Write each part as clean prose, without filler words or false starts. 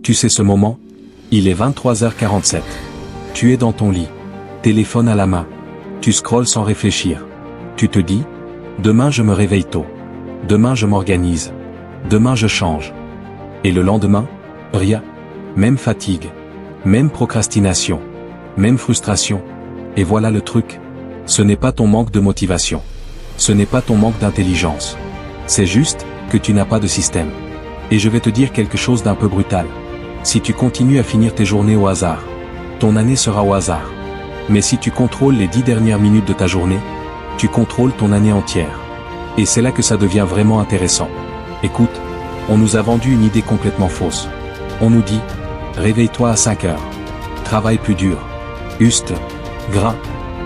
Tu sais ce moment? Il est 23h47. Tu es dans ton lit. Téléphone à la main. Tu scrolles sans réfléchir. Tu te dis, demain je me réveille tôt. Demain je m'organise. Demain je change. Et le lendemain? Rien. Même fatigue. Même procrastination. Même frustration. Et voilà le truc. Ce n'est pas ton manque de motivation. Ce n'est pas ton manque d'intelligence. C'est juste que tu n'as pas de système. Et je vais te dire quelque chose d'un peu brutal. Si tu continues à finir tes journées au hasard, ton année sera au hasard. Mais si tu contrôles les 10 dernières minutes de ta journée, tu contrôles ton année entière. Et c'est là que ça devient vraiment intéressant. Écoute, on nous a vendu une idée complètement fausse. On nous dit, réveille-toi à 5 heures. Travaille plus dur. Juste, gras.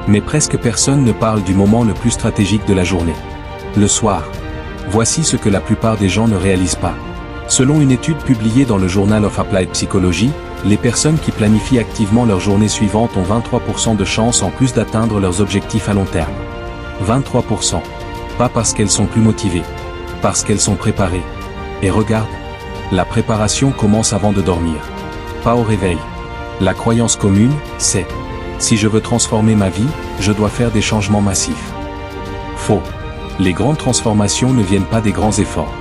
Mais presque personne ne parle du moment le plus stratégique de la journée. Le soir. Voici ce que la plupart des gens ne réalisent pas. Selon une étude publiée dans le Journal of Applied Psychology, les personnes qui planifient activement leur journée suivante ont 23% de chances en plus d'atteindre leurs objectifs à long terme. 23%. Pas parce qu'elles sont plus motivées. Parce qu'elles sont préparées. Et regarde, la préparation commence avant de dormir. Pas au réveil. La croyance commune, c'est « Si je veux transformer ma vie, je dois faire des changements massifs ». Faux. Les grandes transformations ne viennent pas des grands efforts.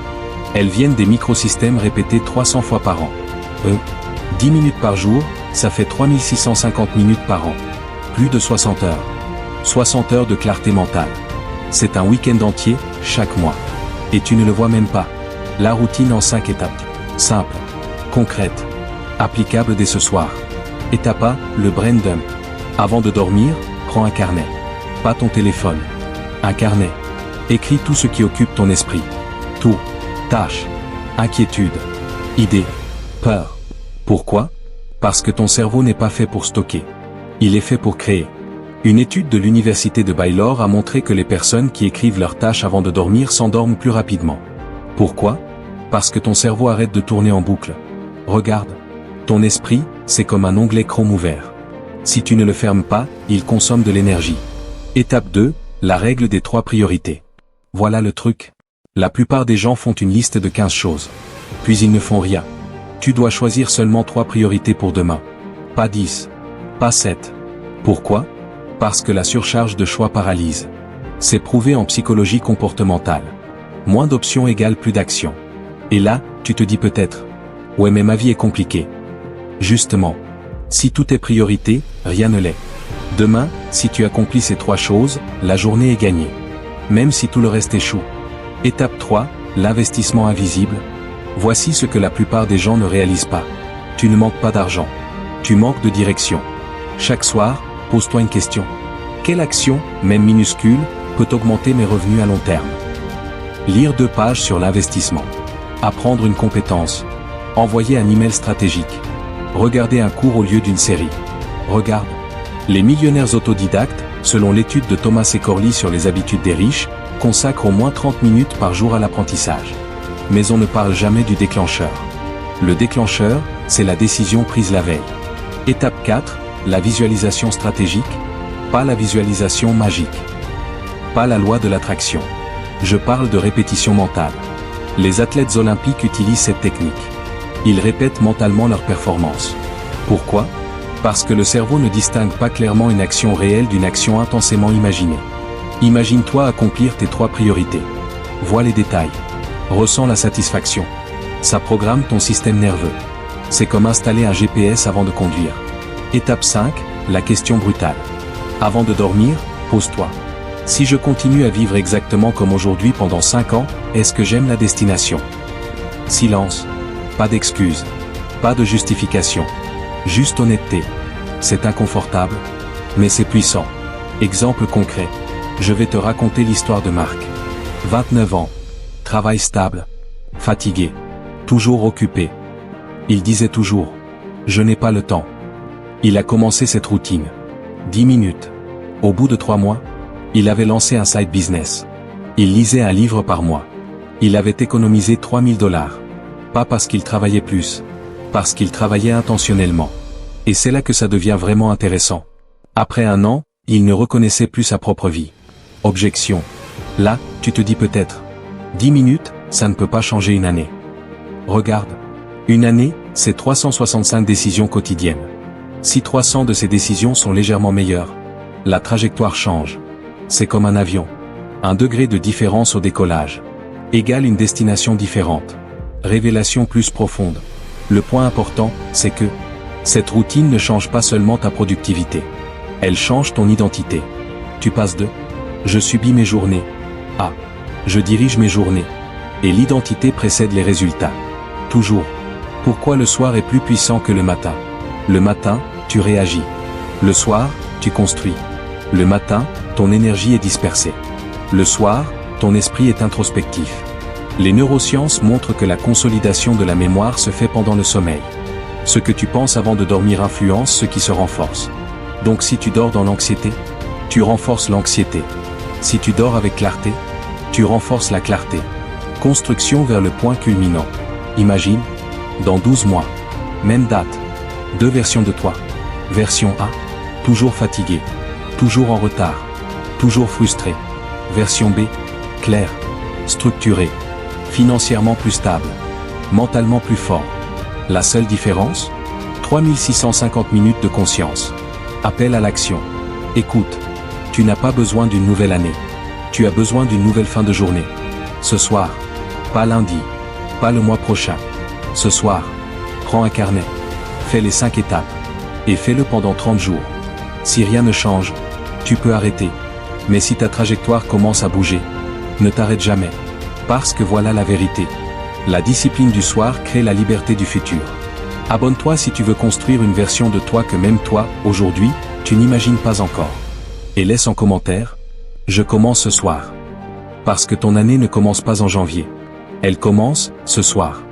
Elles viennent des microsystèmes répétés 300 fois par an. 10 minutes par jour, ça fait 3650 minutes par an. Plus de 60 heures. 60 heures de clarté mentale. C'est un week-end entier, chaque mois. Et tu ne le vois même pas. La routine en 5 étapes. Simple. Concrète. Applicable dès ce soir. Étape 1, le brain dump. Avant de dormir, prends un carnet. Pas ton téléphone. Un carnet. Écris tout ce qui occupe ton esprit. Tout. Tâches. Inquiétudes. Idées. Peur. Pourquoi? Parce que ton cerveau n'est pas fait pour stocker. Il est fait pour créer. Une étude de l'université de Baylor a montré que les personnes qui écrivent leurs tâches avant de dormir s'endorment plus rapidement. Pourquoi? Parce que ton cerveau arrête de tourner en boucle. Regarde. Ton esprit, c'est comme un onglet Chrome ouvert. Si tu ne le fermes pas, il consomme de l'énergie. Étape 2, la règle des 3 priorités. Voilà le truc. La plupart des gens font une liste de 15 choses. Puis ils ne font rien. Tu dois choisir seulement 3 priorités pour demain. Pas 10. Pas 7. Pourquoi? Parce que la surcharge de choix paralyse. C'est prouvé en psychologie comportementale. Moins d'options égale plus d'action. Et là, tu te dis peut-être, ouais mais ma vie est compliquée. Justement. Si tout est priorité, rien ne l'est. Demain, si tu accomplis ces 3 choses, la journée est gagnée. Même si tout le reste échoue. Étape 3, l'investissement invisible. Voici ce que la plupart des gens ne réalisent pas. Tu ne manques pas d'argent. Tu manques de direction. Chaque soir, pose-toi une question. Quelle action, même minuscule, peut augmenter mes revenus à long terme? Lire 2 pages sur l'investissement. Apprendre une compétence. Envoyer un email stratégique. Regarder un cours au lieu d'une série. Regarde. Les millionnaires autodidactes, selon l'étude de Thomas Secorly sur les habitudes des riches, consacrent au moins 30 minutes par jour à l'apprentissage. Mais on ne parle jamais du déclencheur. Le déclencheur, c'est la décision prise la veille. Étape 4, la visualisation stratégique. Pas la visualisation magique. Pas la loi de l'attraction. Je parle de répétition mentale. Les athlètes olympiques utilisent cette technique. Ils répètent mentalement leur performance. Pourquoi? Parce que le cerveau ne distingue pas clairement une action réelle d'une action intensément imaginée. Imagine-toi accomplir tes 3 priorités. Vois les détails. Ressens la satisfaction. Ça programme ton système nerveux. C'est comme installer un GPS avant de conduire. Étape 5, la question brutale. Avant de dormir, pose-toi. Si je continue à vivre exactement comme aujourd'hui pendant 5 ans, est-ce que j'aime la destination? Silence. Pas d'excuses. Pas de justification. Juste honnêteté. C'est inconfortable, mais c'est puissant. Exemple concret. Je vais te raconter l'histoire de Marc. 29 ans. Travail stable. Fatigué. Toujours occupé. Il disait toujours, je n'ai pas le temps. Il a commencé cette routine. 10 minutes. Au bout de 3 mois, il avait lancé un side business. Il lisait un livre par mois. Il avait économisé $3000. Pas parce qu'il travaillait plus. Parce qu'il travaillait intentionnellement. Et c'est là que ça devient vraiment intéressant. Après 1 an, il ne reconnaissait plus sa propre vie. Objection. Là, tu te dis peut-être, 10 minutes, ça ne peut pas changer une année. Regarde. Une année, c'est 365 décisions quotidiennes. Si 300 de ces décisions sont légèrement meilleures, la trajectoire change. C'est comme un avion. Un degré de différence au décollage égale une destination différente. Révélation plus profonde. Le point important, c'est que cette routine ne change pas seulement ta productivité. Elle change ton identité. Tu passes de « je subis mes journées » à « je dirige mes journées ». Et l'identité précède les résultats. Toujours. Pourquoi le soir est plus puissant que le matin? Le matin, tu réagis. Le soir, tu construis. Le matin, ton énergie est dispersée. Le soir, ton esprit est introspectif. Les neurosciences montrent que la consolidation de la mémoire se fait pendant le sommeil. Ce que tu penses avant de dormir influence ce qui se renforce. Donc si tu dors dans l'anxiété, tu renforces l'anxiété. Si tu dors avec clarté, tu renforces la clarté. Construction vers le point culminant. Imagine, dans 12 mois, même date, 2 versions de toi. Version A, toujours fatigué, toujours en retard, toujours frustré. Version B, claire, structurée, financièrement plus stable, mentalement plus fort. La seule différence? 3650 minutes de conscience. Appel à l'action. Écoute, tu n'as pas besoin d'une nouvelle année. Tu as besoin d'une nouvelle fin de journée. Ce soir, pas lundi, pas le mois prochain. Ce soir, prends un carnet, fais les 5 étapes, et fais-le pendant 30 jours. Si rien ne change, tu peux arrêter. Mais si ta trajectoire commence à bouger, ne t'arrête jamais. Parce que voilà la vérité. La discipline du soir crée la liberté du futur. Abonne-toi si tu veux construire une version de toi que même toi, aujourd'hui, tu n'imagines pas encore. Et laisse en commentaire, je commence ce soir. Parce que ton année ne commence pas en janvier. Elle commence, ce soir.